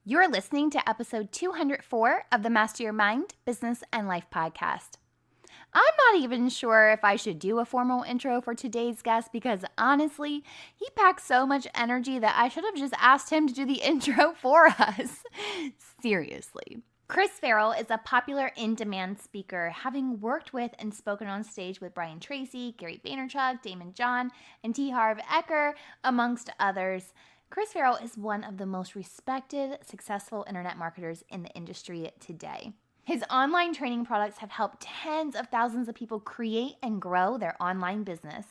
You're listening to episode 204 of the Master Your Mind, Business, and Life podcast. I'm not even sure if I should do a formal intro for today's guest because honestly, he packs so much energy that I should have just asked him to do the intro for us. Seriously. Chris Farrell is a popular in-demand speaker, having worked with and spoken on stage with Brian Tracy, Vaynerchuck, Daymond John, and T Harv Eker, amongst others. Chris Farrell is one of the most respected, successful internet marketers in the industry today. His online training products have helped tens of thousands of people create and grow their online business.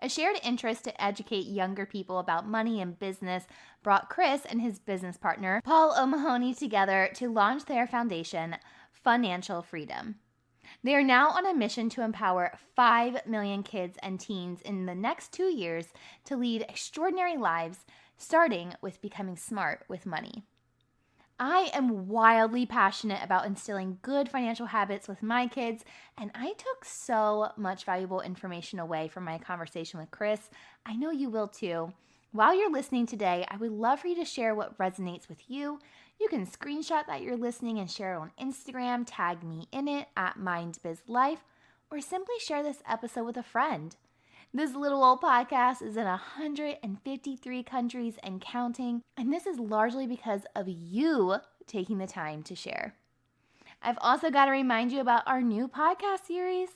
A shared interest to educate younger people about money and business brought Chris and his business partner, Paul O Mahony, together to launch their foundation, FUNancial Freedom. They are now on a mission to empower 5 million kids and teens in the next 2 years to lead extraordinary lives, starting with becoming smart with money. I am wildly passionate about instilling good financial habits with my kids, and I took so much valuable information away from my conversation with Chris. I know you will too. While you're listening today, I would love for you to share what resonates with you. You can screenshot that you're listening and share it on Instagram, tag me in it at MindBizLife, or simply share this episode with a friend. This little old podcast is in 153 countries and counting, and this is largely because of you taking the time to share. I've also got to remind you about our new podcast series.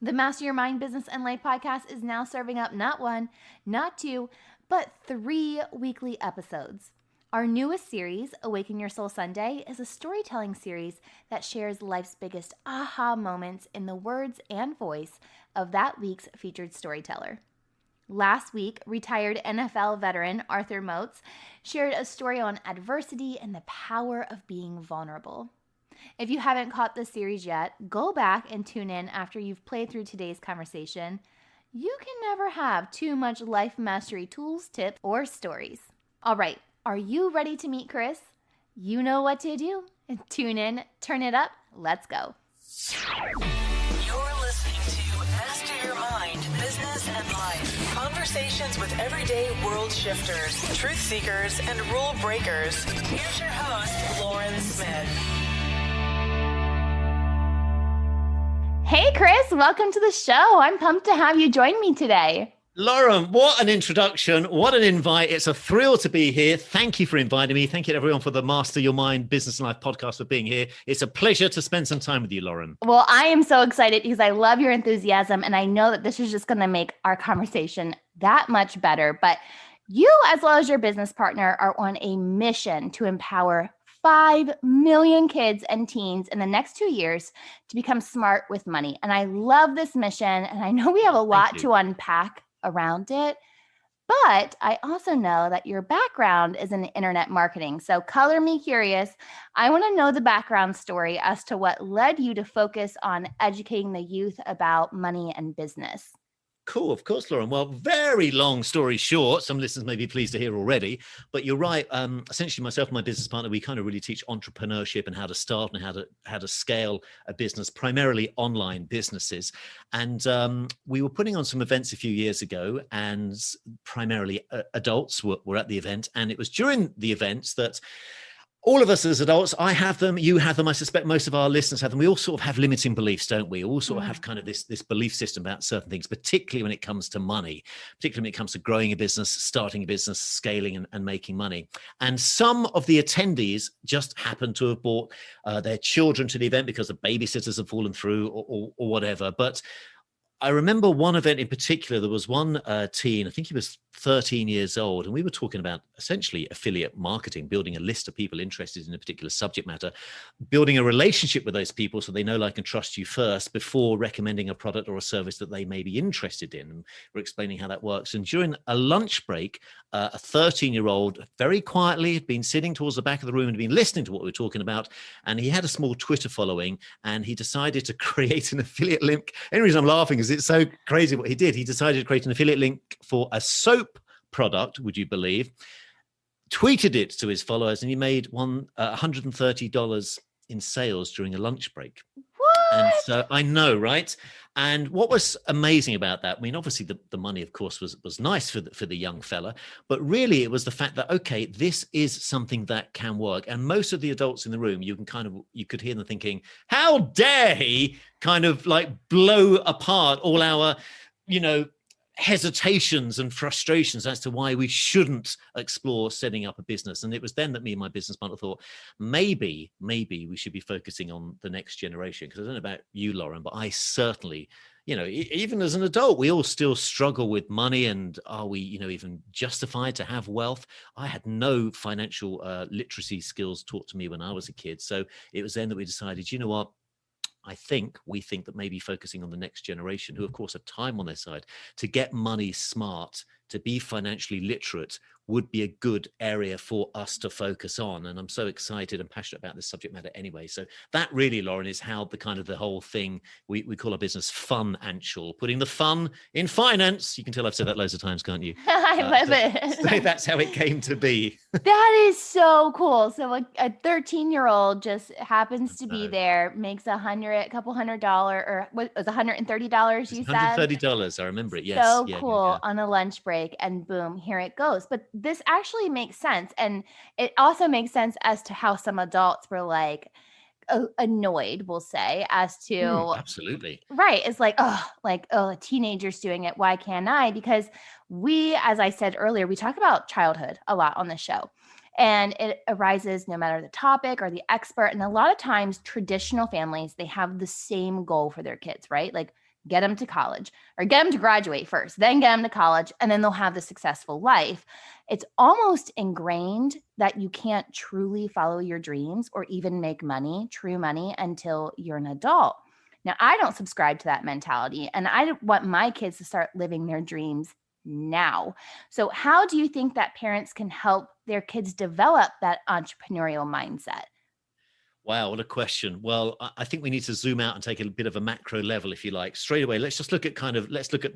The Master Your Mind, Business, and Life podcast is now serving up not 1, not 2, but 3 weekly episodes. Our newest series, Awaken Your Soul Sunday, is a storytelling series that shares life's biggest aha moments in the words and voice of that week's featured storyteller. Last week, retired NFL veteran Arthur Moats shared a story on adversity and the power of being vulnerable. If you haven't caught this series yet, go back and tune in after you've played through today's conversation. You can never have too much life mastery tools, tips, or stories. All right, are you ready to meet Chris? You know what to do. Tune in, turn it up, let's go. You're listening to Master Your Mind, Business and Life. Conversations with everyday world shifters, truth seekers, and rule breakers. Here's your host, Lauren Smith. Hey, Chris, welcome to the show. I'm pumped to have you join me today. Lauren, what an introduction. What an invite. It's a thrill to be here. Thank you for inviting me. Thank you to everyone for the Master Your Mind Business and Life podcast for being here. It's a pleasure to spend some time with you, Lauren. Well, I am so excited because I love your enthusiasm, and I know that this is just going to make our conversation that much better. But you, as well as your business partner, are on a mission to empower 5 million kids and teens in the next 2 years to become smart with money. And I love this mission, and I know we have a lot to unpack around it, but I also know that your background is in internet marketing. So color me curious. I want to know the background story as to what led you to focus on educating the youth about money and business. Cool. Of course, Lauren. Well, very long story short, some listeners may be pleased to hear already, but you're right. Essentially, myself and my business partner, we kind of really teach entrepreneurship and how to start and how to scale a business, primarily online businesses. And we were putting on some events a few years ago, and primarily adults were at the event. And it was during the events that all of us as adults, I have them, you have them, I suspect most of our listeners have them. We all sort of have limiting beliefs, don't we? We all sort of have kind of this belief system about certain things, particularly when it comes to money, particularly when it comes to growing a business, starting a business, scaling and making money. And some of the attendees just happened to have brought their children to the event because the babysitters have fallen through or whatever. But I remember one event in particular. There was one teen, I think he was 13 years old, and we were talking about essentially affiliate marketing, building a list of people interested in a particular subject matter, building a relationship with those people so they know, like, and trust you first before recommending a product or a service that they may be interested in. And we're explaining how that works. And during a lunch break, a 13-year-old very quietly had been sitting towards the back of the room and been listening to what we were talking about. And he had a small Twitter following, and he decided to create an affiliate link. The only reason I'm laughing is it's so crazy what he did. He decided to create an affiliate link for a soap product, would you believe, tweeted it to his followers, and he made $130 in sales during a lunch break. What? And so I know, right? And what was amazing about that, I mean, obviously the money, of course, was nice for the young fella, but really it was the fact that, okay, this is something that can work. And most of the adults in the room, you could hear them thinking, how dare he kind of like blow apart all our, hesitations and frustrations as to why we shouldn't explore setting up a business. And it was then that me and my business partner thought, maybe we should be focusing on the next generation. Because I don't know about you, Lauren, but I certainly, even as an adult, we all still struggle with money. And are we, even justified to have wealth? I had no financial literacy skills taught to me when I was a kid. So it was then that we decided, you know what? We think that maybe focusing on the next generation, who of course have time on their side, to get money smart, to be financially literate, would be a good area for us to focus on. And I'm so excited and passionate about this subject matter anyway. So that really, Lauren, is how the whole thing, we call our business FUNancial, putting the fun in finance. You can tell I've said that loads of times, can't you? I love it. So that's how it came to be. That is so cool. So a 13-year-old just happens to be there, makes a couple $100, or what was $130 you said? $130. I remember it. Yes. So cool on a lunch break, and boom, here it goes. But this actually makes sense. And it also makes sense as to how some adults were like annoyed, we'll say, as to absolutely. Right. It's like, a teenager's doing it. Why can't I? Because we, as I said earlier, we talk about childhood a lot on the show. And it arises no matter the topic or the expert. And a lot of times traditional families, they have the same goal for their kids, right? Like get them to college or get them to graduate first, then get them to college, and then they'll have the successful life. It's almost ingrained that you can't truly follow your dreams or even make money, true money, until you're an adult. Now, I don't subscribe to that mentality, and I want my kids to start living their dreams now. So how do you think that parents can help their kids develop that entrepreneurial mindset? Wow, what a question. Well, I think we need to zoom out and take a bit of a macro level, if you like. Straight away, let's just look at let's look at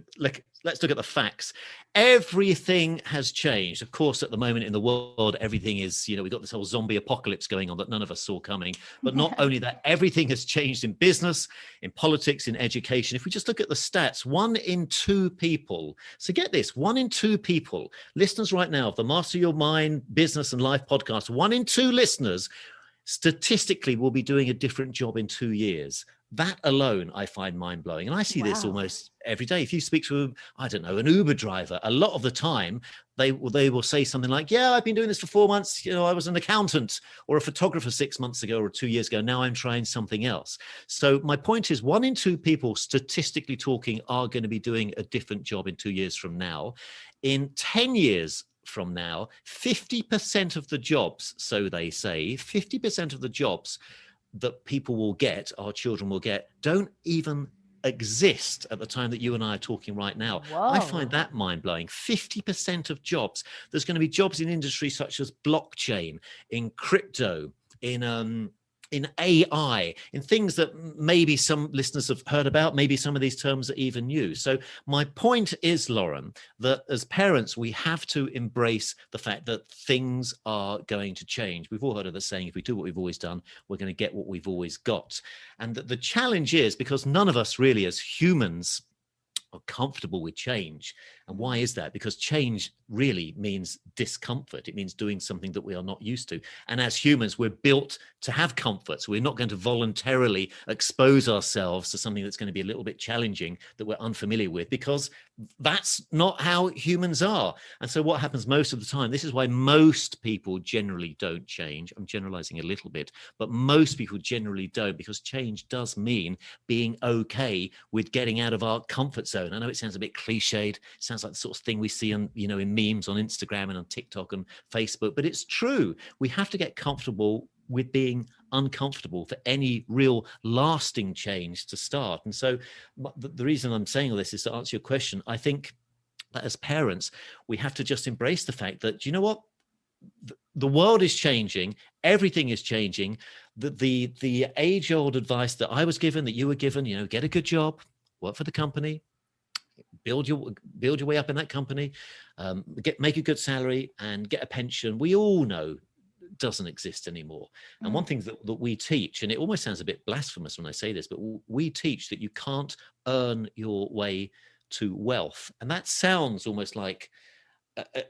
the facts. Everything has changed. Of course, at the moment in the world, everything is, we've got this whole zombie apocalypse going on that none of us saw coming. But not only that, everything has changed in business, in politics, in education. If we just look at the stats, 1 in 2 people, so get this, 1 in 2 people, listeners right now of the Master Your Mind Business and Life podcast, 1 in 2 listeners statistically will be doing a different job in 2 years. That alone, I find mind-blowing. And I see this almost every day. If you speak to, an Uber driver, a lot of the time, they will say something like, yeah, I've been doing this for 4 months. I was an accountant or a photographer 6 months ago or 2 years ago. Now I'm trying something else. So my point is 1 in 2 people, statistically talking, are going to be doing a different job in 2 years from now. In 10 years from now, 50% of the jobs, so they say, 50% of the jobs that people will get, our children will get, don't even exist at the time that you and I are talking right now. Whoa. I find that mind-blowing. 50% of jobs. There's going to be jobs in industries such as blockchain, in crypto, in AI, in things that maybe some listeners have heard about, maybe some of these terms are even new. So my point is, Lauren, that as parents, we have to embrace the fact that things are going to change. We've all heard of the saying, if we do what we've always done, we're going to get what we've always got. And the challenge is, because none of us really as humans are comfortable with change. And why is that? Because change really means discomfort. It means doing something that we are not used to. And as humans, we're built to have comfort. So we're not going to voluntarily expose ourselves to something that's going to be a little bit challenging that we're unfamiliar with, because that's not how humans are. And so what happens most of the time, this is why most people generally don't change. I'm generalizing a little bit, but most people generally don't, because change does mean being okay with getting out of our comfort zone. I know it sounds a bit cliched. It sounds like the sort of thing we see on, in memes on Instagram and on TikTok and Facebook, but it's true. We have to get comfortable with being uncomfortable for any real lasting change to start. And so the reason I'm saying all this is to answer your question. I think that as parents, we have to just embrace the fact that, you know what? The world is changing. Everything is changing. The age-old advice that I was given, that you were given, get a good job, work for the company, build your way up in that company, make a good salary and get a pension. We all know doesn't exist anymore. And one thing that we teach, and it almost sounds a bit blasphemous when I say this, but we teach that you can't earn your way to wealth. And that sounds almost like,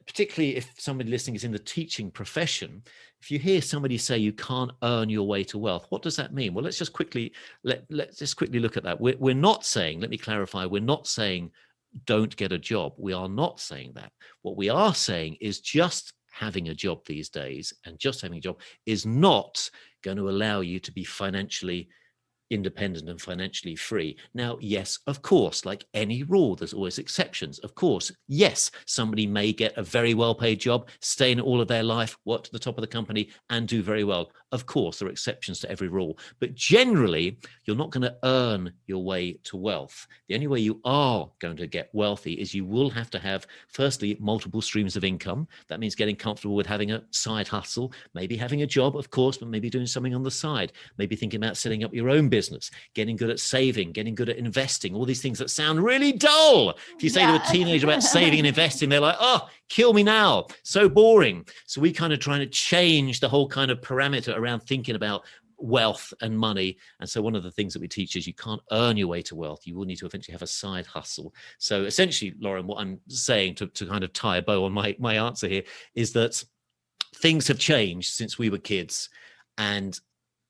particularly if somebody listening is in the teaching profession, if you hear somebody say you can't earn your way to wealth, what does that mean? Well, let's just quickly look at that. We're not saying, let me clarify, we're not saying don't get a job. We are not saying that. What we are saying is just having a job these days, and just having a job is not going to allow you to be financially independent and financially free. Now, yes, of course, like any rule, there's always exceptions. Of course, yes, somebody may get a very well-paid job, stay in it all of their life, work to the top of the company, and do very well. Of course, there are exceptions to every rule. But generally, you're not going to earn your way to wealth. The only way you are going to get wealthy is you will have to have, firstly, multiple streams of income. That means getting comfortable with having a side hustle, maybe having a job, of course, but maybe doing something on the side, maybe thinking about setting up your own business, getting good at saving, getting good at investing, all these things that sound really dull. If you say to a teenager about saving and investing, they're like, oh, kill me now. So boring. So we kind of trying to change the whole kind of parameter around thinking about wealth and money. And so one of the things that we teach is you can't earn your way to wealth. You will need to eventually have a side hustle. So essentially, Lauren, what I'm saying to kind of tie a bow on my answer here is that things have changed since we were kids. And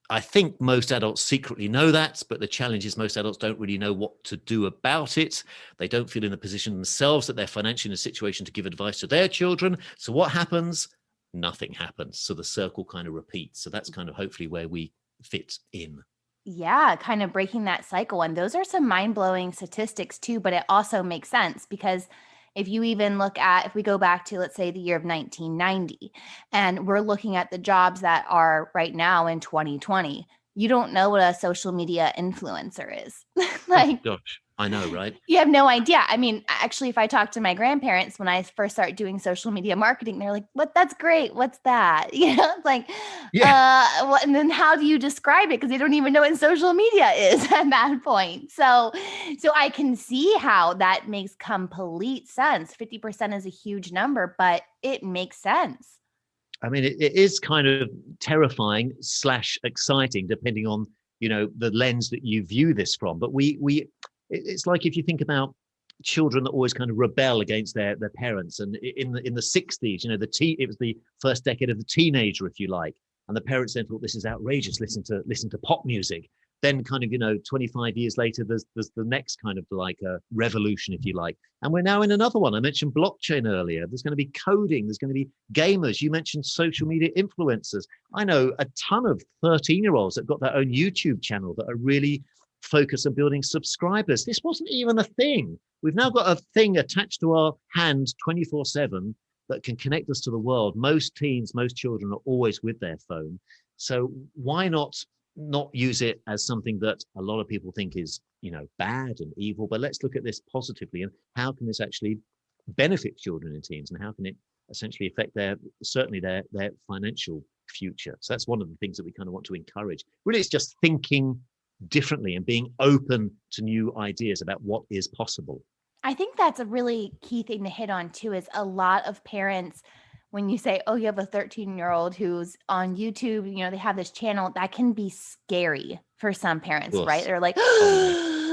I think most adults secretly know that, but the challenge is most adults don't really know what to do about it. They don't feel in a position themselves that they're financially in a situation to give advice to their children. So what happens? Nothing happens. So the circle kind of repeats. So that's kind of hopefully where we fit in. Yeah, kind of breaking that cycle. And those are some mind-blowing statistics too, but it also makes sense because if you even look at, if we go back to, let's say, the year of 1990, and we're looking at the jobs that are right now in 2020, you don't know what a social media influencer is. Like, oh, gosh, I know, right? You have no idea. I mean, actually, if I talk to my grandparents when I first started doing social media marketing, they're like, "What? That's great. What's that?" You know, it's like, what, and then how do you describe it? Because they don't even know what social media is at that point. So I can see how that makes complete sense. 50% is a huge number, but it makes sense. I mean, it is kind of terrifying / exciting, depending on, the lens that you view this from. But it's like if you think about children that always kind of rebel against their parents. And in the 60s, it was the first decade of the teenager, if you like. And the parents then thought, this is outrageous, listen to pop music. Then kind of, 25 years later, there's the next kind of like a revolution, if you like. And we're now in another one. I mentioned blockchain earlier. There's going to be coding. There's going to be gamers. You mentioned social media influencers. I know a ton of 13-year-olds that got their own YouTube channel that are really focused on building subscribers. This wasn't even a thing. We've now got a thing attached to our hand 24/7 that can connect us to the world. Most teens, most children are always with their phone. So why not use it as something that a lot of people think is, bad and evil, but let's look at this positively and how can this actually benefit children and teens, and how can it essentially affect their financial future. So that's one of the things that we kind of want to encourage. Really, it's just thinking differently and being open to new ideas about what is possible. I think that's a really key thing to hit on too, is a lot of parents, when you say, oh, you have a 13-year-old who's on YouTube, they have this channel, that can be scary for some parents, right? They're like,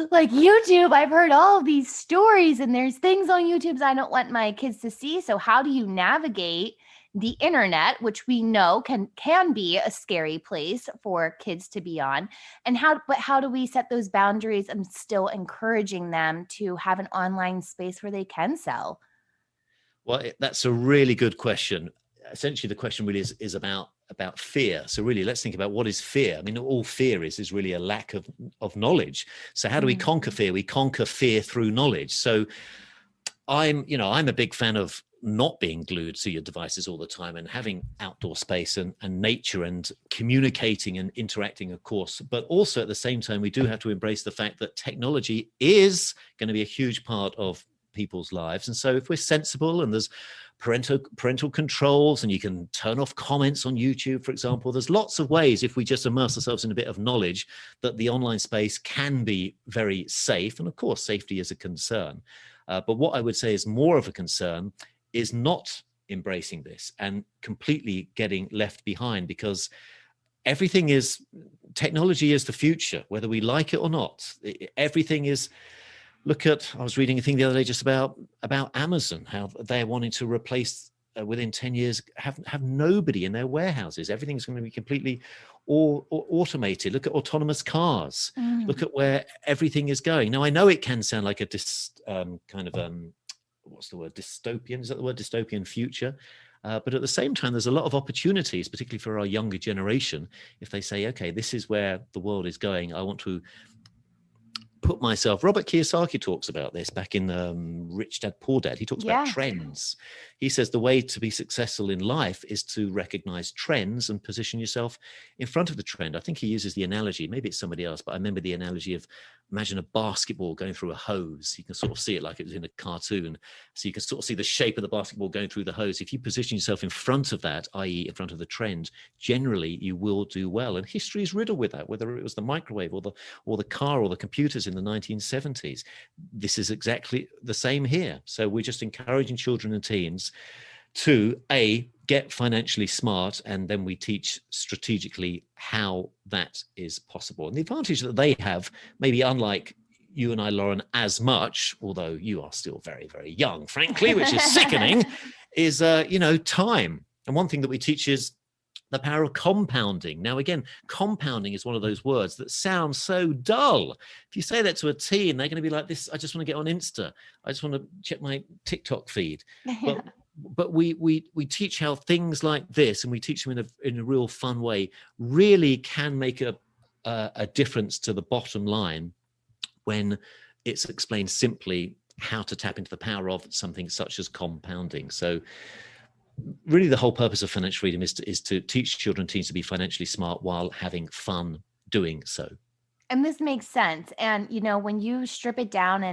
like YouTube, I've heard all of these stories and there's things on YouTube that I don't want my kids to see. So how do you navigate the internet, which we know can be a scary place for kids to be on? And how do we set those boundaries and still encouraging them to have an online space where they can sell? Well, that's a really good question. Essentially, the question really is about fear. So really, let's think about what is fear. I mean, all fear is really a lack of knowledge. So how do we conquer fear? We conquer fear through knowledge. So I'm a big fan of not being glued to your devices all the time and having outdoor space and nature and communicating and interacting, of course. But also at the same time, we do have to embrace the fact that technology is going to be a huge part of people's lives. And so if we're sensible and there's parental controls and you can turn off comments on YouTube, for example, there's lots of ways, if we just immerse ourselves in a bit of knowledge, that the online space can be very safe. And of course, safety is a concern. But what I would say is more of a concern is not embracing this and completely getting left behind, because technology is the future, whether we like it or not. Everything is, I was reading a thing the other day just about Amazon, how they're wanting to replace within 10 years, have nobody in their warehouses. Everything's going to be completely automated. Look at autonomous cars. Look at where everything is going. Now, I know it can sound like a what's the word? Dystopian? Is that the word? Dystopian future? But at the same time, there's a lot of opportunities, particularly for our younger generation. If they say, okay, this is where the world is going, I want to put myself. Robert Kiyosaki talks about this back in Rich Dad, Poor Dad. He talks about trends. He says the way to be successful in life is to recognize trends and position yourself in front of the trend. I think he uses the analogy, maybe it's somebody else, but I remember the analogy of, imagine a basketball going through a hose. You can sort of see it like it was in a cartoon. So you can sort of see the shape of the basketball going through the hose. If you position yourself in front of that, i.e. in front of the trend, generally you will do well. And history is riddled with that, whether it was the microwave or the car or the computers in the 1970s. This is exactly the same here. So we're just encouraging children and teens to get financially smart, and then we teach strategically how that is possible. And the advantage that they have, maybe unlike you and I, Lauren, as much, although you are still very, very young, frankly, which is sickening, is time. And one thing that we teach is the power of compounding. Now, again, compounding is one of those words that sounds so dull. If you say that to a teen, they're going to be like, this, I just want to get on Insta. I just want to check my TikTok feed. But we teach how things like this, and we teach them in a real fun way, really can make a difference to the bottom line when it's explained simply how to tap into the power of something such as compounding. So really the whole purpose of Financial Freedom is to teach children and teens to be financially smart while having fun doing so. And this makes sense. And, when you strip it down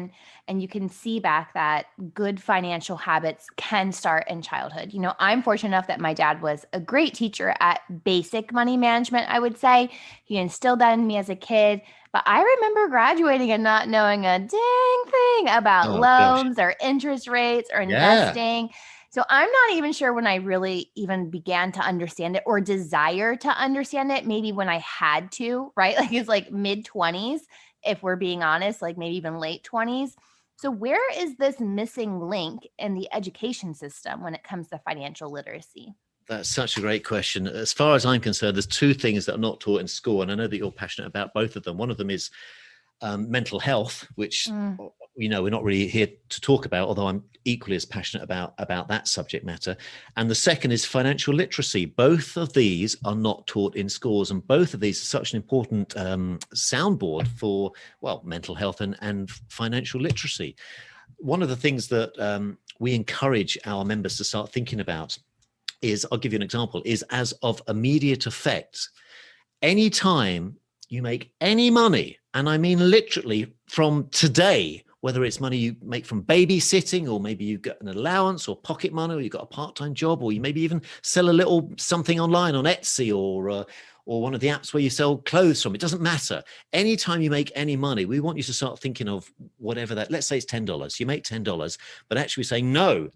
and you can see back that good financial habits can start in childhood. I'm fortunate enough that my dad was a great teacher at basic money management, I would say. He instilled that in me as a kid. But I remember graduating and not knowing a dang thing about loans or interest rates or investing. So I'm not even sure when I really even began to understand it or desire to understand it, maybe when I had to, right? Like it's like mid-20s, if we're being honest, like maybe even late 20s. So where is this missing link in the education system when it comes to financial literacy? That's such a great question. As far as I'm concerned, there's two things that are not taught in school, and I know that you're passionate about both of them. One of them is mental health, which we're not really here to talk about, although I'm equally as passionate about that subject matter. And the second is financial literacy. Both of these are not taught in schools, and both of these are such an important soundboard for, mental health and financial literacy. One of the things that we encourage our members to start thinking about is, I'll give you an example, is as of immediate effect. Anytime you make any money, and I mean literally from today, whether it's money you make from babysitting, or maybe you get an allowance or pocket money, or you've got a part-time job, or you maybe even sell a little something online on Etsy or one of the apps where you sell clothes from. It doesn't matter. Anytime you make any money, we want you to start thinking of whatever that, let's say it's $10. You make $10, but actually saying, no,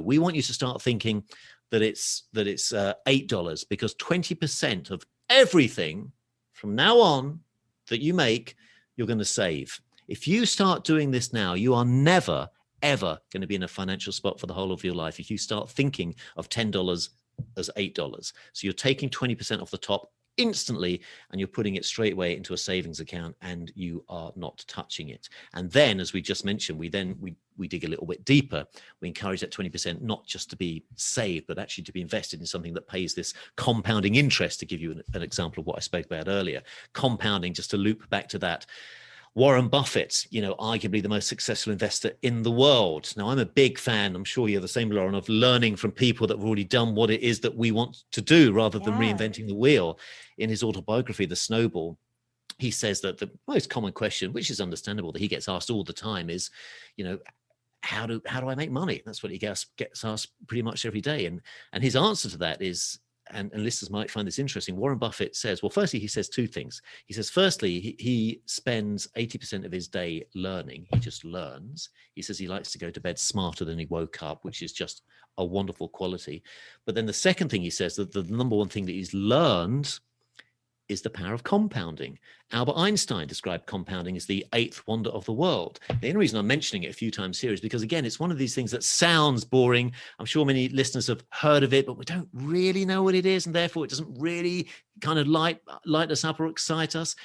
we want you to start thinking that it's $8, because 20% of everything from now on that you make, you're going to save. If you start doing this now, you are never, ever going to be in a financial spot for the whole of your life if you start thinking of $10 as $8. So you're taking 20% off the top instantly, and you're putting it straight away into a savings account, and you are not touching it. And then, as we just mentioned, we dig a little bit deeper. We encourage that 20% not just to be saved, but actually to be invested in something that pays this compounding interest. To give you an example of what I spoke about earlier, compounding, just to loop back to that. Warren Buffett, arguably the most successful investor in the world. Now, I'm a big fan, I'm sure you're the same, Lauren, of learning from people that have already done what it is that we want to do rather than reinventing the wheel. In his autobiography, The Snowball, he says that the most common question, which is understandable, that he gets asked all the time is, how do I make money? That's what he gets asked pretty much every day. And his answer to that is, and listeners might find this interesting, Warren Buffett says, well, firstly, he says two things. He says, firstly, he spends 80% of his day learning. He just learns. He says he likes to go to bed smarter than he woke up, which is just a wonderful quality. But then the second thing he says, that the number one thing that he's learned is the power of compounding. Albert Einstein described compounding as the eighth wonder of the world. The only reason I'm mentioning it a few times here is because, again, it's one of these things that sounds boring. I'm sure many listeners have heard of it, but we don't really know what it is, and therefore it doesn't really kind of light us up or excite us.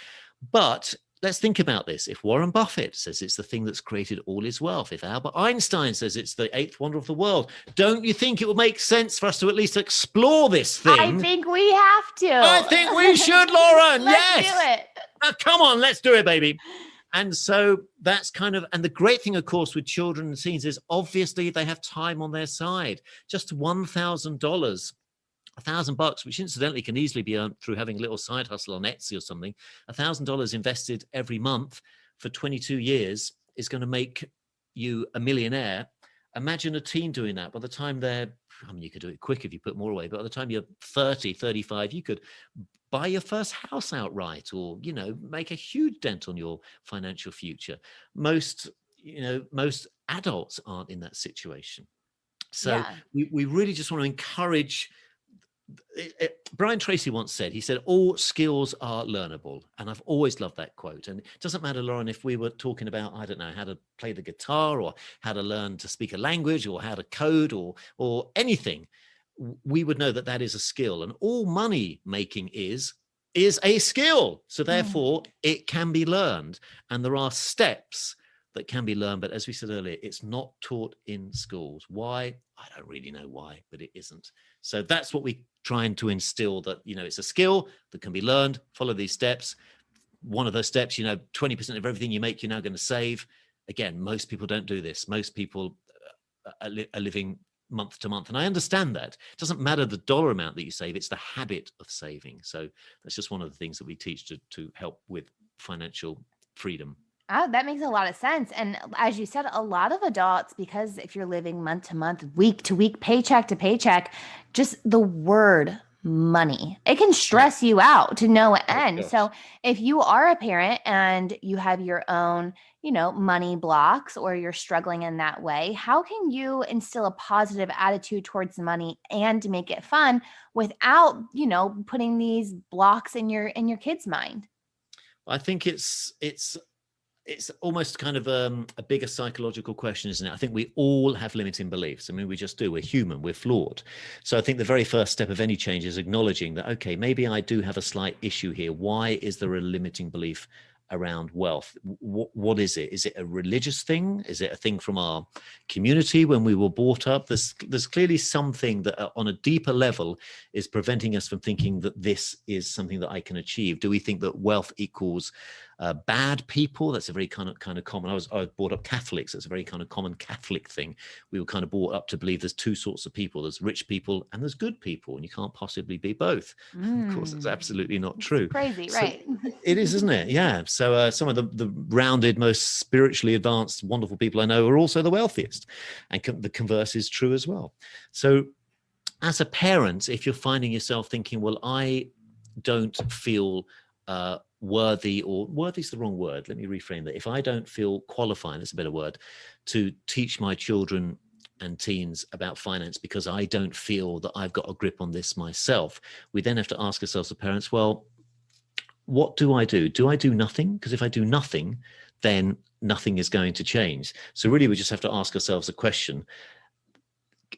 But let's think about this. If Warren Buffett says it's the thing that's created all his wealth, if Albert Einstein says it's the eighth wonder of the world, don't you think it would make sense for us to at least explore this thing? I think we have to. I think we should, Lauren. Let's Yes. do it. Now, come on, let's do it, baby. And so that's kind of, and the great thing, of course, with children and teens is obviously they have time on their side. Just $1,000, $1,000, which incidentally can easily be earned through having a little side hustle on Etsy or something. $1,000 invested every month for 22 years is going to make you a millionaire. Imagine a teen doing that. By the time they're, I mean, you could do it quick if you put more away, but by the time you're 30, 35, you could buy your first house outright, or, you know, make a huge dent on your financial future. Most adults aren't in that situation. So we really just want to encourage. Brian Tracy once said, he said, all skills are learnable. And I've always loved that quote. And it doesn't matter, Lauren, if we were talking about, I don't know, how to play the guitar, or how to learn to speak a language, or how to code, or anything, we would know that that is a skill. And all money making is a skill. So therefore it can be learned. And there are steps that can be learned. But as we said earlier, it's not taught in schools. Why? I don't really know why, but it isn't. So that's what we're trying to instill, that, you know, it's a skill that can be learned. Follow these steps. One of those steps, 20% of everything you make, you're now going to save. Again, most people don't do this. Most people are living month to month. And I understand that. It doesn't matter the dollar amount that you save, it's the habit of saving. So that's just one of the things that we teach to help with financial freedom. Oh, that makes a lot of sense. And as you said, a lot of adults, because if you're living month to month, week to week, paycheck to paycheck, just the word money, it can stress you out to no end. So if you are a parent and you have your own, money blocks, or you're struggling in that way, how can you instill a positive attitude towards money and make it fun without, putting these blocks in your kid's mind? I think it's almost kind of a bigger psychological question, isn't it? I think we all have limiting beliefs. I mean, we just do. We're human. We're flawed. So I think the very first step of any change is acknowledging that, okay, maybe I do have a slight issue here. Why is there a limiting belief around wealth? What is it? Is it a religious thing? Is it a thing from our community when we were brought up? There's clearly something that on a deeper level is preventing us from thinking that this is something that I can achieve. Do we think that wealth equals bad people? That's a very kind of common. I was brought up Catholics. That's a very kind of common Catholic thing. We were kind of brought up to believe there's two sorts of people. There's rich people and there's good people, and you can't possibly be both. Of course, it's absolutely not true. It's crazy, right? It is, isn't it? Yeah. So some of the rounded, most spiritually advanced, wonderful people I know are also the wealthiest, and the converse is true as well. So as a parent, if you're finding yourself thinking, well, I don't feel worthy, or worthy's the wrong word, let me reframe that. If I don't feel qualified, that's a better word, to teach my children and teens about finance because I don't feel that I've got a grip on this myself, we then have to ask ourselves as parents, well, what do I do? Do I do nothing? Because if I do nothing, then nothing is going to change. So really, we just have to ask ourselves a question.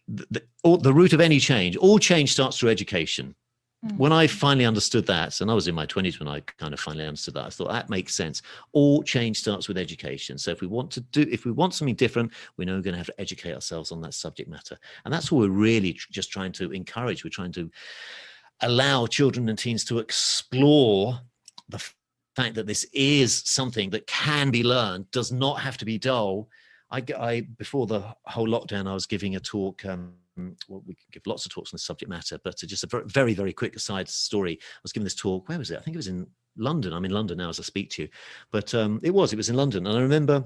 The root of any change, all change starts through education. When I finally understood that, and I was in my 20s when I kind of finally understood that, I thought that makes sense. All change starts with education. So if we want something different, we know we're going to have to educate ourselves on that subject matter. And that's what we're really just trying to encourage. We're trying to allow children and teens to explore the fact that this is something that can be learned, does not have to be dull. I before the whole lockdown, I was giving a talk. Well, we could give lots of talks on the subject matter, but just a very, very quick aside story. I was giving this talk. Where was it? I think it was in London. I'm in London now as I speak to you, but it was in London. And I remember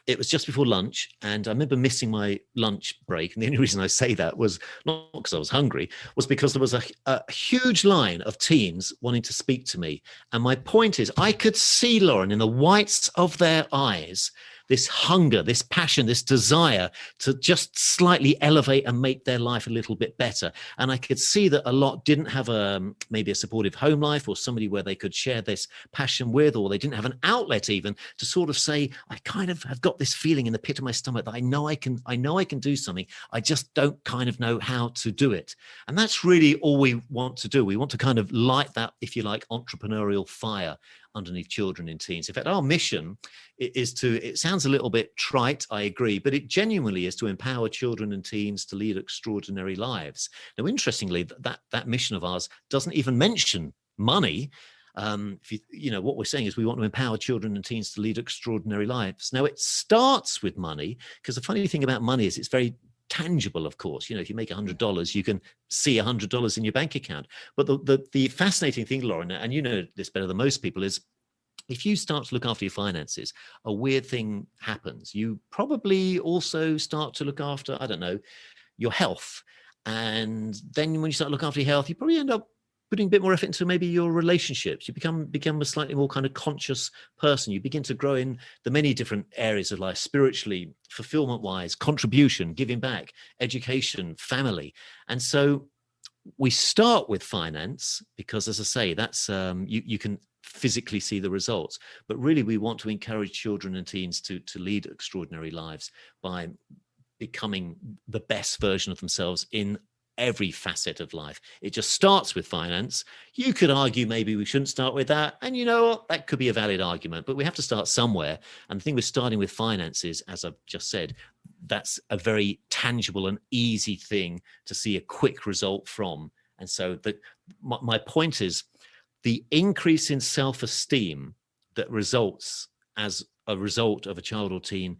it was just before lunch, and I remember missing my lunch break. And the only reason I say that was not because I was hungry, was because there was a huge line of teens wanting to speak to me. And my point is, I could see, Lauren, in the whites of their eyes, this hunger, this passion, this desire to just slightly elevate and make their life a little bit better. And I could see that a lot didn't have maybe a supportive home life or somebody where they could share this passion with, or they didn't have an outlet even to sort of say, I kind of have got this feeling in the pit of my stomach that I know I can do something. I just don't kind of know how to do it. And that's really all we want to do. We want to kind of light that, if you like, entrepreneurial fire underneath children and teens. In fact, our mission is it sounds a little bit trite, I agree, but it genuinely is to empower children and teens to lead extraordinary lives. Now, interestingly, that mission of ours doesn't even mention money. What we're saying is we want to empower children and teens to lead extraordinary lives. Now, it starts with money, because the funny thing about money is it's very tangible, of course. If you make $100, you can see $100 in your bank account. But the fascinating thing, Lauren, and you know this better than most people, is if you start to look after your finances, a weird thing happens. You probably also start to look after, I don't know, your health. And then when you start to look after your health, you probably end up putting a bit more effort into maybe your relationships. You become a slightly more kind of conscious person. You begin to grow in the many different areas of life, spiritually, fulfillment-wise, contribution, giving back, education, family. And so we start with finance because, as I say, that's you can physically see the results. But really, we want to encourage children and teens to lead extraordinary lives by becoming the best version of themselves in every facet of life. It just starts with finance. You could argue maybe we shouldn't start with that. And you know what? That could be a valid argument, but we have to start somewhere. And the thing with starting with finances, as I've just said, that's a very tangible and easy thing to see a quick result from. And so my point is the increase in self-esteem that results as a result of a child or teen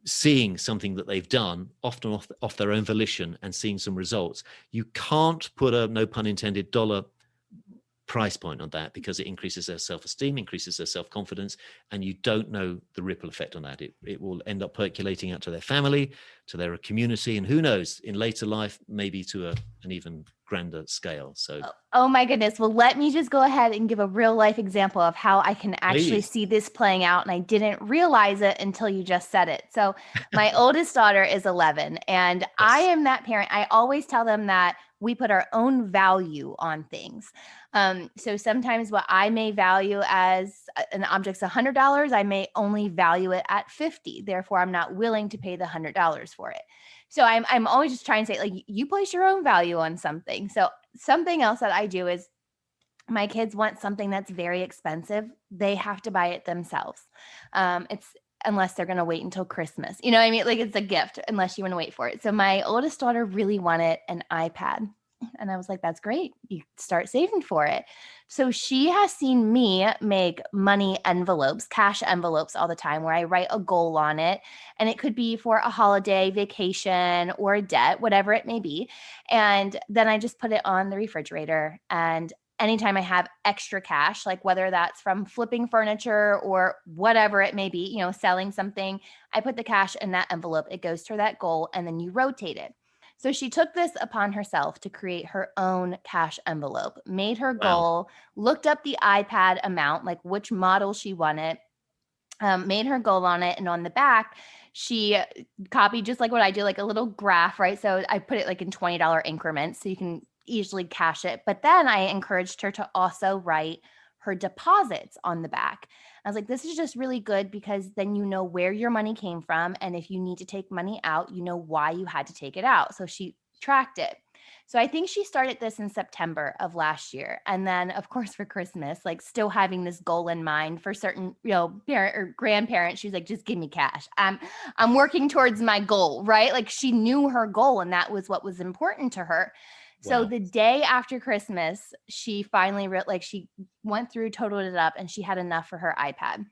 seeing something that they've done, often off their own volition, and seeing some results. You can't put a, no pun intended, dollar price point on that, because it increases their self-esteem, increases their self-confidence, and you don't know the ripple effect on that. It will end up percolating out to their family, to their community, and who knows, in later life, maybe to an even grander scale. So, oh my goodness. Well, let me just go ahead and give a real life example of how I can actually please. see this playing out. And I didn't realize it until you just said it. So my oldest daughter is 11, and yes. I am that parent. I always tell them that we put our own value on things. So sometimes what I may value as an object's $100, I may only value it at $50. Therefore, I'm not willing to pay the $100 for it. So I'm always just trying to say, like, you place your own value on something. So something else that I do is my kids want something that's very expensive. They have to buy it themselves. Unless they're going to wait until Christmas. You know what I mean? Like, it's a gift unless you want to wait for it. So my oldest daughter really wanted an iPad. And I was like, that's great. You start saving for it. So she has seen me make money envelopes, cash envelopes all the time, where I write a goal on it. And it could be for a holiday, vacation, or a debt, whatever it may be. And then I just put it on the refrigerator. And anytime I have extra cash, like whether that's from flipping furniture or whatever it may be, selling something, I put the cash in that envelope. It goes to that goal, and then you rotate it. So she took this upon herself to create her own cash envelope, made her goal, looked up the iPad amount, like which model she wanted, made her goal on it. And on the back, she copied, just like what I do, like a little graph, right? So I put it like in $20 increments so you can easily cash it. But then I encouraged her to also write her deposits on the back. I was like, this is just really good, because then you know where your money came from. And if you need to take money out, you know why you had to take it out. So she tracked it. So I think she started this in September of last year. And then, of course, for Christmas, like still having this goal in mind for certain, parent or grandparents, she's like, just give me cash. I'm working towards my goal, right? Like, she knew her goal, and that was what was important to her. So the day after Christmas, she finally she went through, totaled it up, and she had enough for her iPad.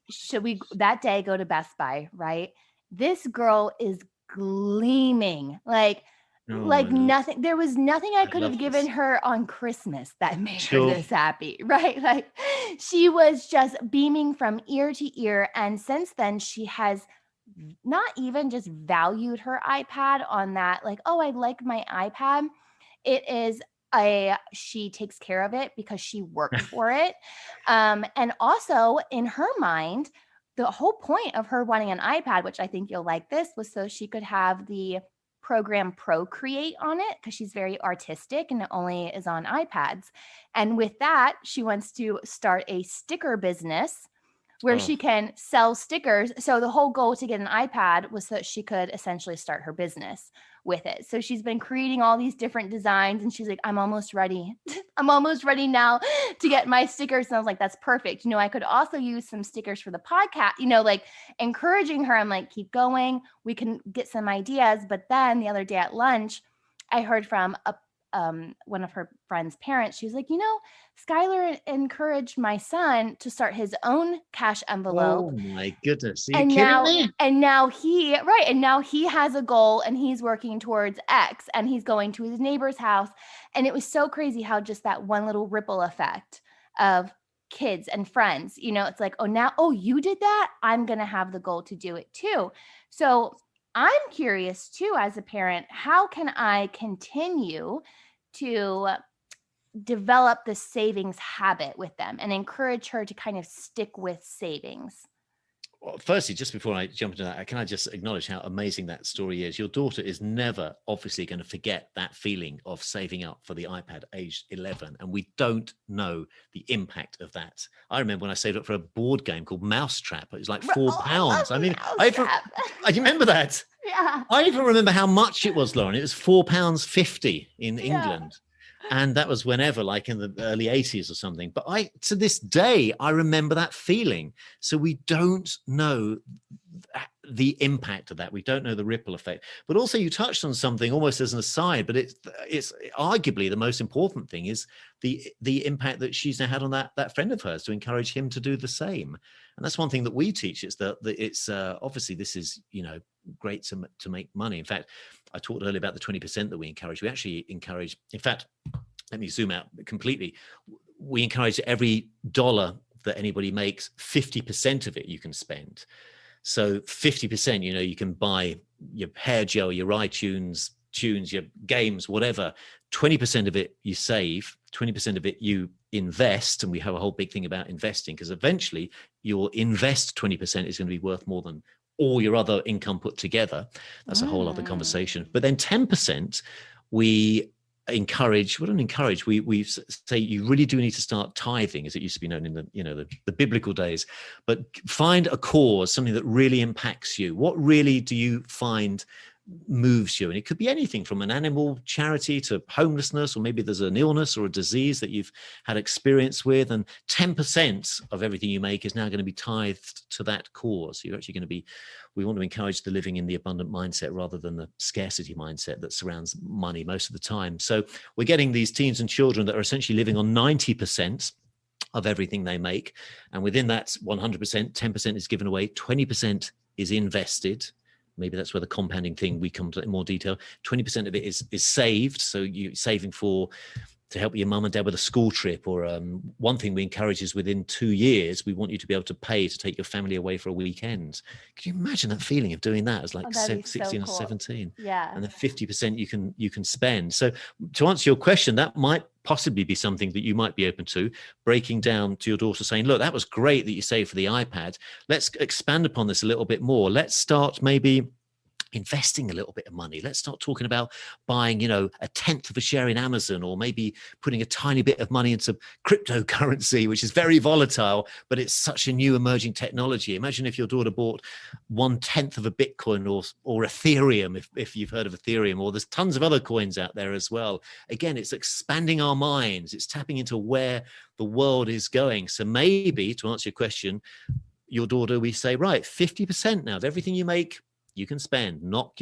Should we that day go to Best Buy, right? This girl is gleaming. Like, like nothing. There was nothing I could have given this. her on Christmas that made her Sure. this happy, right? Like she was just beaming from ear to ear. And since then, she has not even just valued her iPad on that, like, oh, I like my iPad. It is she takes care of it because she worked for it. And also in her mind, the whole point of her wanting an iPad, which I think you'll like this, was so she could have the program Procreate on it because she's very artistic and it only is on iPads. And with that, she wants to start a sticker business where she can sell stickers. So the whole goal to get an iPad was so that she could essentially start her business with it. So she's been creating all these different designs and she's like, I'm almost ready. I'm almost ready now to get my stickers. And I was like, that's perfect. You know, I could also use some stickers for the podcast, you know, like encouraging her. I'm like, keep going. We can get some ideas. But then the other day at lunch, I heard from one of her friend's parents. She was like, you know, Skylar encouraged my son to start his own cash envelope. Oh my goodness. Are you kidding me? And now he has a goal and he's working towards X and he's going to his neighbor's house. And it was so crazy how just that one little ripple effect of kids and friends, you know, it's like, oh, you did that. I'm going to have the goal to do it too. So I'm curious too, as a parent, how can I continue to develop the savings habit with them and encourage her to kind of stick with savings? Well, firstly, just before I jump into that, can I just acknowledge how amazing that story is? Your daughter is never obviously going to forget that feeling of saving up for the iPad aged 11. And we don't know the impact of that. I remember when I saved up for a board game called Mousetrap. It was like £4. I mean, I remember that. Yeah. I even remember how much it was, Lauren. It was £4.50 in England. And that was whenever, like in the early 80s or something. But to this day, I remember that feeling. So we don't know the impact of that. We don't know the ripple effect. But also you touched on something almost as an aside, but it's arguably the most important thing is the impact that she's now had on that friend of hers to encourage him to do the same. And that's one thing that we teach is that it's obviously this is, you know, great to make money. In fact, I talked earlier about the 20% that we encourage. We actually encourage, in fact, let me zoom out completely. We encourage every dollar that anybody makes, 50% of it you can spend. So 50%, you know, you can buy your hair gel, your iTunes, tunes, your games, whatever. 20% of it you save, 20% of it you invest. And we have a whole big thing about investing because eventually your invest 20% is going to be worth more than all your other income put together. That's a whole other conversation. But then 10% we encourage, we say you really do need to start tithing, as it used to be known in the biblical days, but find a cause, something that really impacts you. What really do you find moves you? And it could be anything from an animal charity to homelessness, or maybe there's an illness or a disease that you've had experience with, and 10% of everything you make is now going to be tithed to that cause. You're actually going to we want to encourage the living in the abundant mindset rather than the scarcity mindset that surrounds money most of the time. So we're getting these teens and children that are essentially living on 90% of everything they make, and within that 100%, 10% is given away, 20% is invested. Maybe that's where the compounding thing we come to in more detail. 20% of it is saved. So you're saving to help your mum and dad with a school trip, or one thing we encourage is within 2 years, we want you to be able to pay to take your family away for a weekend. Can you imagine that feeling of doing that as like 16 or 17? Yeah. And then 50% you can spend. So to answer your question, that might possibly be something that you might be open to, breaking down to your daughter saying, look, that was great that you saved for the iPad. Let's expand upon this a little bit more. Let's start maybe investing a little bit of money. Let's start talking about buying, you know, a tenth of a share in Amazon, or maybe putting a tiny bit of money into cryptocurrency, which is very volatile, but it's such a new emerging technology. Imagine if your daughter bought 1/10 of a Bitcoin or Ethereum, if you've heard of Ethereum, or there's tons of other coins out there as well. Again, it's expanding our minds. It's tapping into where the world is going. So maybe, to answer your question, your daughter, we say, right, 50% now of everything you make, you can spend. Knock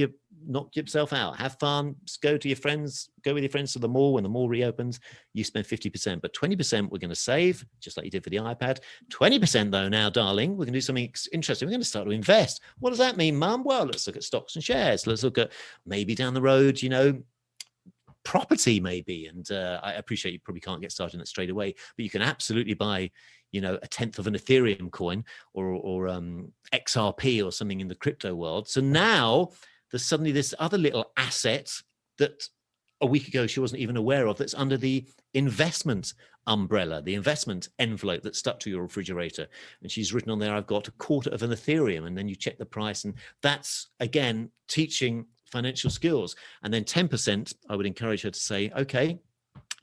yourself out. Have fun. Go with your friends to the mall. When the mall reopens, you spend 50%. But 20% we're going to save, just like you did for the iPad. 20% though, now, darling, we're going to do something interesting. We're going to start to invest. What does that mean, Mum? Well, let's look at stocks and shares. Let's look at maybe down the road, you know, property maybe. And I appreciate you probably can't get started on it straight away, but you can absolutely buy, you know, a tenth of an Ethereum coin or XRP or something in the crypto world. So now there's suddenly this other little asset that a week ago she wasn't even aware of, that's under the investment umbrella, the investment envelope that's stuck to your refrigerator. And she's written on there, I've got a quarter of an Ethereum. And then you check the price. And that's, again, teaching financial skills. And then 10%, I would encourage her to say, okay,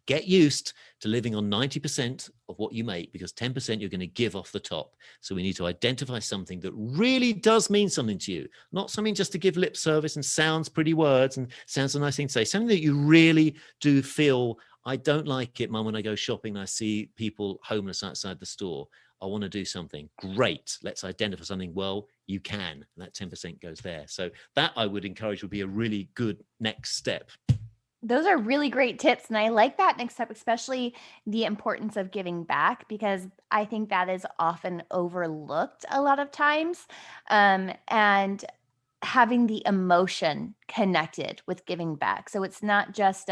get used to living on 90% of what you make, because 10% you're going to give off the top. So we need to identify something that really does mean something to you, not something just to give lip service and sounds pretty words and sounds a nice thing to say, something that you really do feel, I don't like it, Mum, when I go shopping and I see people homeless outside the store. I want to do something. Great. Let's identify something. Well, you can. And that 10% goes there. So that I would encourage would be a really good next step. Those are really great tips. And I like that next step, especially the importance of giving back, because I think that is often overlooked a lot of times. And having the emotion connected with giving back. So it's not just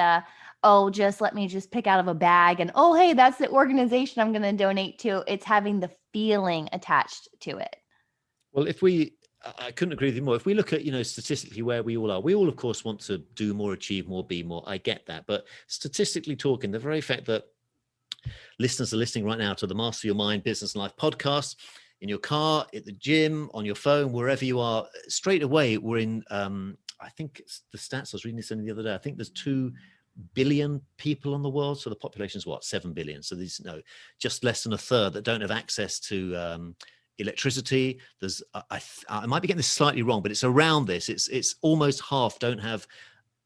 just let me just pick out of a bag and, oh, hey, that's the organization I'm going to donate to. It's having the feeling attached to it. Well, I couldn't agree with you more. If we look at, you know, statistically where we all are, we all, of course, want to do more, achieve more, be more. I get that. But statistically talking, the very fact that listeners are listening right now to the Master Your Mind Business and Life podcast, in your car, at the gym, on your phone, wherever you are, straight away, we're in, I think the stats, I was reading this the other day, I think there's 2 billion people on the world. So the population is what, 7 billion. So there's just less than a third that don't have access to electricity. There's, I might be getting this slightly wrong, but it's around this. It's almost half don't have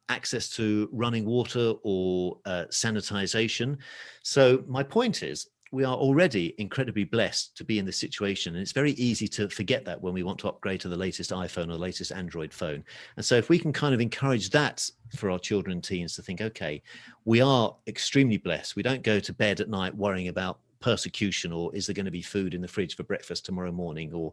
access to running water or sanitization. So my point is, we are already incredibly blessed to be in this situation. And it's very easy to forget that when we want to upgrade to the latest iPhone or the latest Android phone. And so if we can kind of encourage that for our children and teens to think, okay, we are extremely blessed. We don't go to bed at night worrying about persecution or is there going to be food in the fridge for breakfast tomorrow morning, or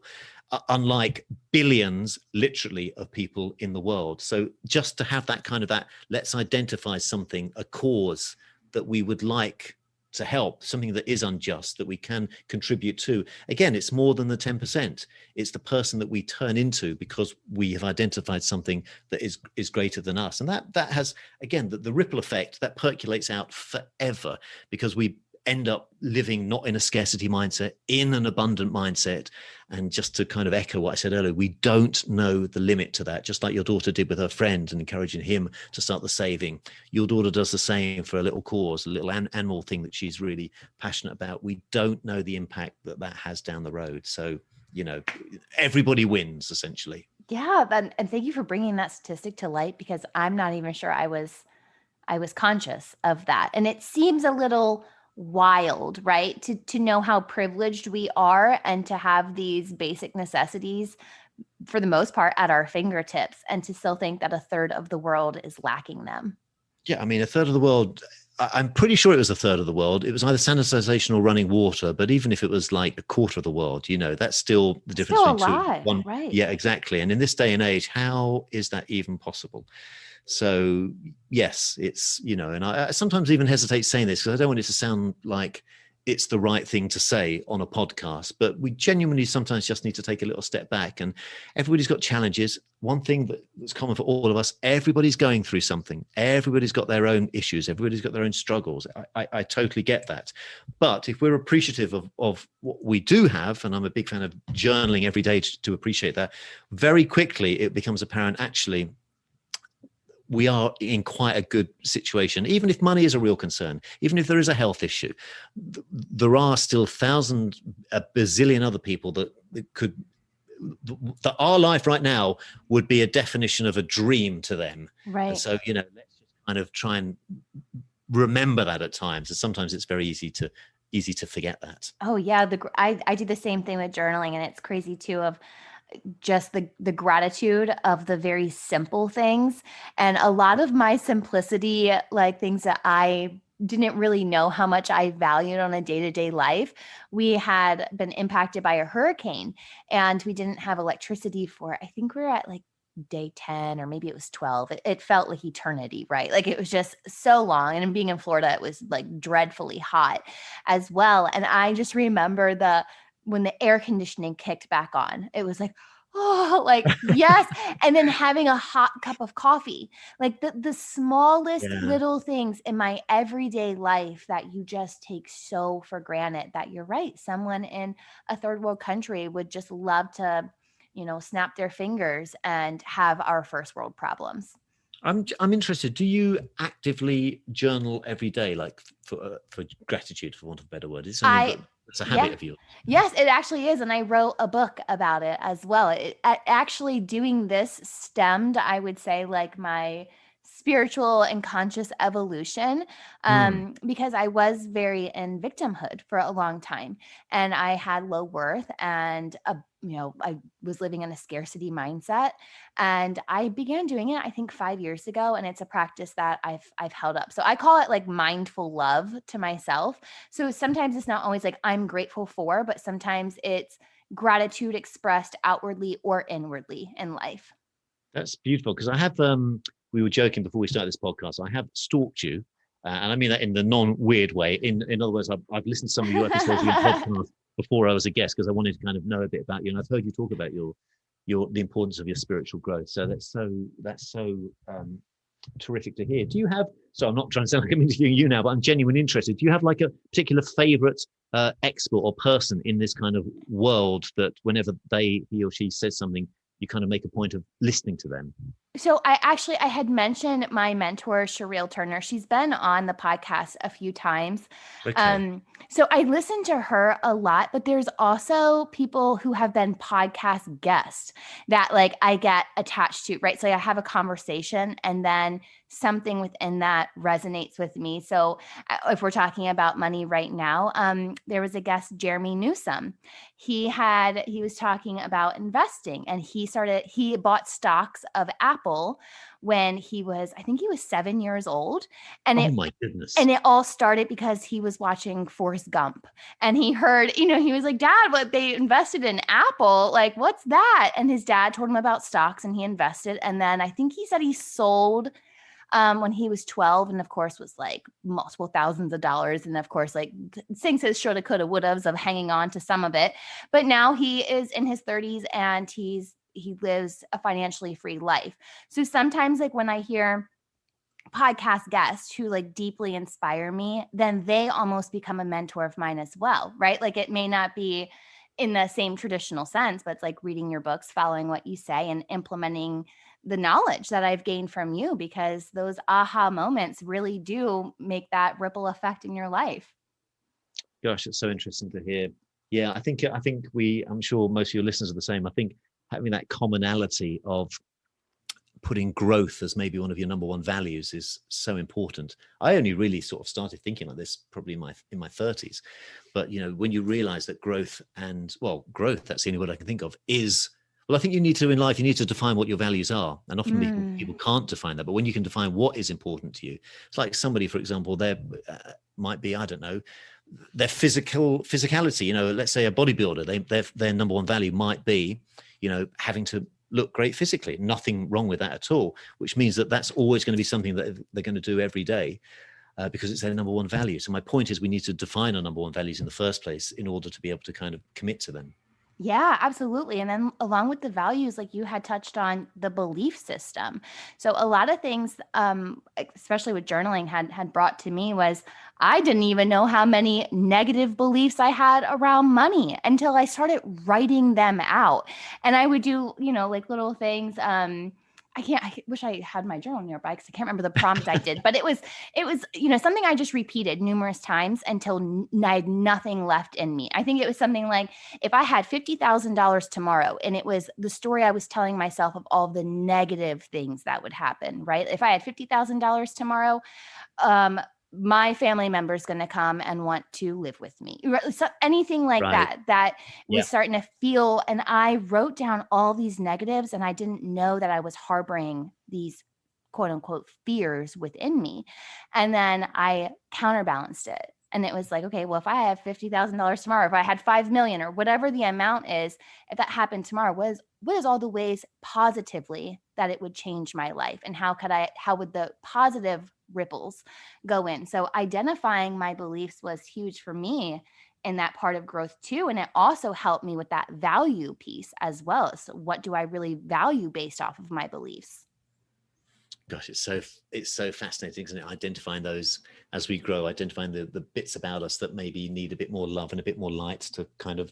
unlike billions literally of people in the world. So just to have that kind of let's identify something, a cause that we would like to help, something that is unjust that we can contribute to. Again, it's more than the 10%. It's the person that we turn into because we have identified something that is greater than us. And that has, again, the ripple effect that percolates out forever, because we end up living not in a scarcity mindset, in an abundant mindset. And just to kind of echo what I said earlier, we don't know the limit to that. Just like your daughter did with her friend and encouraging him to start the saving. Your daughter does the same for a little cause, a little animal thing that she's really passionate about. We don't know the impact that has down the road. So, you know, everybody wins essentially. Yeah. And thank you for bringing that statistic to light, because I'm not even sure I was conscious of that. And it seems a little wild, right? To know how privileged we are and to have these basic necessities for the most part at our fingertips, and to still think that a third of the world is lacking them. Yeah, I mean, a third of the world, I'm pretty sure it was a third of the world. It was either sanitization or running water. But even if it was like a quarter of the world, you know, that's still the difference Still between alive, one. right? Yeah, exactly. And in this day and age, how is that even possible? So yes, it's, you know, and I sometimes even hesitate saying this because I don't want it to sound like it's the right thing to say on a podcast, but we genuinely sometimes just need to take a little step back. And everybody's got challenges. One thing that's common for all of us, everybody's going through something. Everybody's got their own issues. Everybody's got their own struggles. I totally get that. But if we're appreciative of what we do have, and I'm a big fan of journaling every day to appreciate that, very quickly it becomes apparent, actually, we are in quite a good situation. Even if money is a real concern, even if there is a health issue, there are still a bazillion other people that our life right now would be a definition of a dream to them. Right. And so, you know, let's just kind of try and remember that at times. And sometimes it's very easy to forget that. Oh yeah. I do the same thing with journaling, and it's crazy too, of just the gratitude of the very simple things. And a lot of my simplicity, like things that I didn't really know how much I valued on a day-to-day life. We had been impacted by a hurricane and we didn't have electricity for, I think we were at like day 10 or maybe it was 12. It felt like eternity, right? Like it was just so long. And being in Florida, it was like dreadfully hot as well. And I just remember when the air conditioning kicked back on, it was like, oh, like, yes. And then having a hot cup of coffee, like the smallest Yeah. little things in my everyday life that you just take so for granted, that you're right. Someone in a third world country would just love to, snap their fingers and have our first world problems. I'm interested. Do you actively journal every day, like for gratitude, for want of a better word? Is it something that's a habit Yeah. of yours? Yes, it actually is. And I wrote a book about it as well. Actually doing this stemmed, I would say, like my spiritual and conscious evolution, because I was very in victimhood for a long time, and I had low worth, and I was living in a scarcity mindset, and I began doing it, I think 5 years ago, and it's a practice that I've held up. So I call it like mindful love to myself. So sometimes it's not always like I'm grateful for, but sometimes it's gratitude expressed outwardly or inwardly in life. That's beautiful, because I have. We were joking before we started this podcast. I have stalked you, and I mean that in the non-weird way. In other words, I've listened to some of your episodes of your podcast before I was a guest, because I wanted to kind of know a bit about you, and I've heard you talk about the importance of your spiritual growth. So that's so terrific to hear. Do you have? So I'm not trying to sound like I'm interviewing you now, but I'm genuinely interested. Do you have like a particular favorite expert or person in this kind of world that whenever he or she says something, you kind of make a point of listening to them? So I had mentioned my mentor, Sherelle Turner. She's been on the podcast a few times. Okay. So I listen to her a lot, but there's also people who have been podcast guests that like I get attached to, right? So I have a conversation and then something within that resonates with me. So if we're talking about money right now, there was a guest, Jeremy Newsom. He was talking about investing, and he bought stocks of Apple when I think he was 7 years old. And Oh my goodness. and it all started because he was watching Forrest Gump, and he heard, he was like, Dad, what they invested in Apple, like, what's that? And his dad told him about stocks, and he invested. And then I think he said he sold when he was 12, and of course was like multiple thousands of dollars. And of course, like things his shoulda, coulda, wouldas of hanging on to some of it. But now he is in his 30s, and he lives a financially free life. So sometimes like when I hear podcast guests who like deeply inspire me, then they almost become a mentor of mine as well, right? Like it may not be in the same traditional sense, but it's like reading your books, following what you say, and implementing the knowledge that I've gained from you, because those aha moments really do make that ripple effect in your life. Gosh, it's so interesting to hear. Yeah, I think I'm sure most of your listeners are the same. I think having that commonality of putting growth as maybe one of your number one values is so important. I only really sort of started thinking like this probably in my 30s. But when you realize that growth, that's the only word I can think of, is, well, I think you need to define what your values are. And often people can't define that. But when you can define what is important to you, it's like somebody, for example, there might be, I don't know, their physicality, let's say a bodybuilder, their number one value might be, having to look great physically. Nothing wrong with that at all, which means that that's always going to be something that they're going to do every day because it's their number one value. So my point is we need to define our number one values in the first place in order to be able to kind of commit to them. Yeah, absolutely. And then along with the values, like you had touched on the belief system. So a lot of things, especially with journaling had brought to me was I didn't even know how many negative beliefs I had around money until I started writing them out. And I would do, like little things, I wish I had my journal nearby because I can't remember the prompt I did, but it was, something I just repeated numerous times until I had nothing left in me. I think it was something like, if I had $50,000 tomorrow, and it was the story I was telling myself of all the negative things that would happen, right? If I had $50,000 tomorrow, my family member is going to come and want to live with me. So anything like that was starting to feel, and I wrote down all these negatives, and I didn't know that I was harboring these quote unquote fears within me. And then I counterbalanced it. And it was like, okay, well, if I have $50,000 tomorrow, if I had 5 million or whatever the amount is, if that happened tomorrow, what is all the ways positively that it would change my life, and how would the positive ripples go in. So identifying my beliefs was huge for me in that part of growth too. And it also helped me with that value piece as well. So what do I really value based off of my beliefs? Gosh, it's so fascinating, isn't it? Identifying those as we grow, identifying the bits about us that maybe need a bit more love and a bit more light to kind of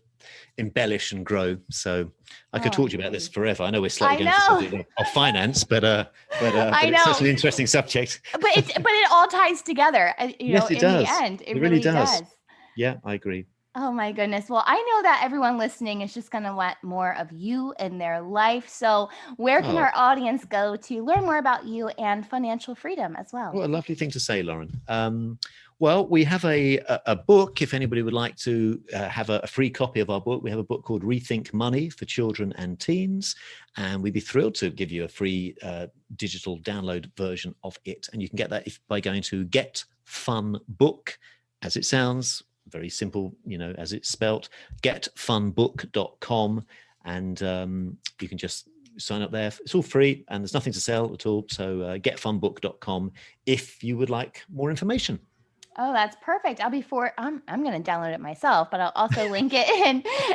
embellish and grow. So I could talk to you about this forever. I know we're slightly going to the subject of finance, but it's such an interesting subject. But it all ties together. Yes, it does. The end, it really really does. Yeah, I agree. Oh my goodness. Well, I know that everyone listening is just going to want more of you in their life. So where can our audience go to learn more about you and financial freedom as well? What a lovely thing to say, Lauren. Well, we have a book. If anybody would like to have a free copy of our book, we have a book called Rethink Money for Children and Teens. And we'd be thrilled to give you a free digital download version of it. And you can get that by going to Get Fun Book, as it sounds. Very simple, as it's spelt, getfunbook.com. And you can just sign up there. It's all free and there's nothing to sell at all. So getfunbook.com if you would like more information. Oh, that's perfect. I'm going to download it myself, but I'll also link it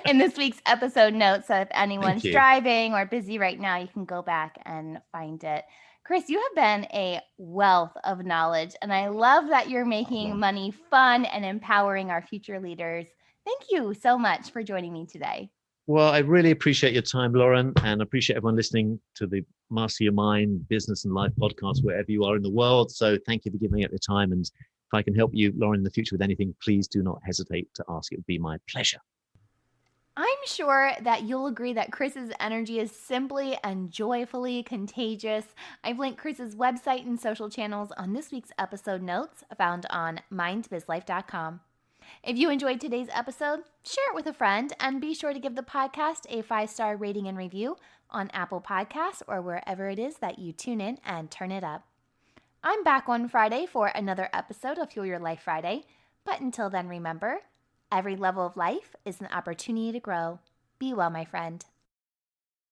in this week's episode notes. So if anyone's driving or busy right now, you can go back and find it. Chris, you have been a wealth of knowledge, and I love that you're making money fun and empowering our future leaders. Thank you so much for joining me today. Well, I really appreciate your time, Lauren, and appreciate everyone listening to the Master Your Mind Business and Life podcast, wherever you are in the world. So thank you for giving up your time. And if I can help you, Lauren, in the future with anything, please do not hesitate to ask. It would be my pleasure. I'm sure that you'll agree that Chris's energy is simply and joyfully contagious. I've linked Chris's website and social channels on this week's episode notes found on mindbizlife.com. If you enjoyed today's episode, share it with a friend and be sure to give the podcast a 5-star rating and review on Apple Podcasts or wherever it is that you tune in and turn it up. I'm back on Friday for another episode of Fuel Your Life Friday. But until then, remember, every level of life is an opportunity to grow. Be well, my friend.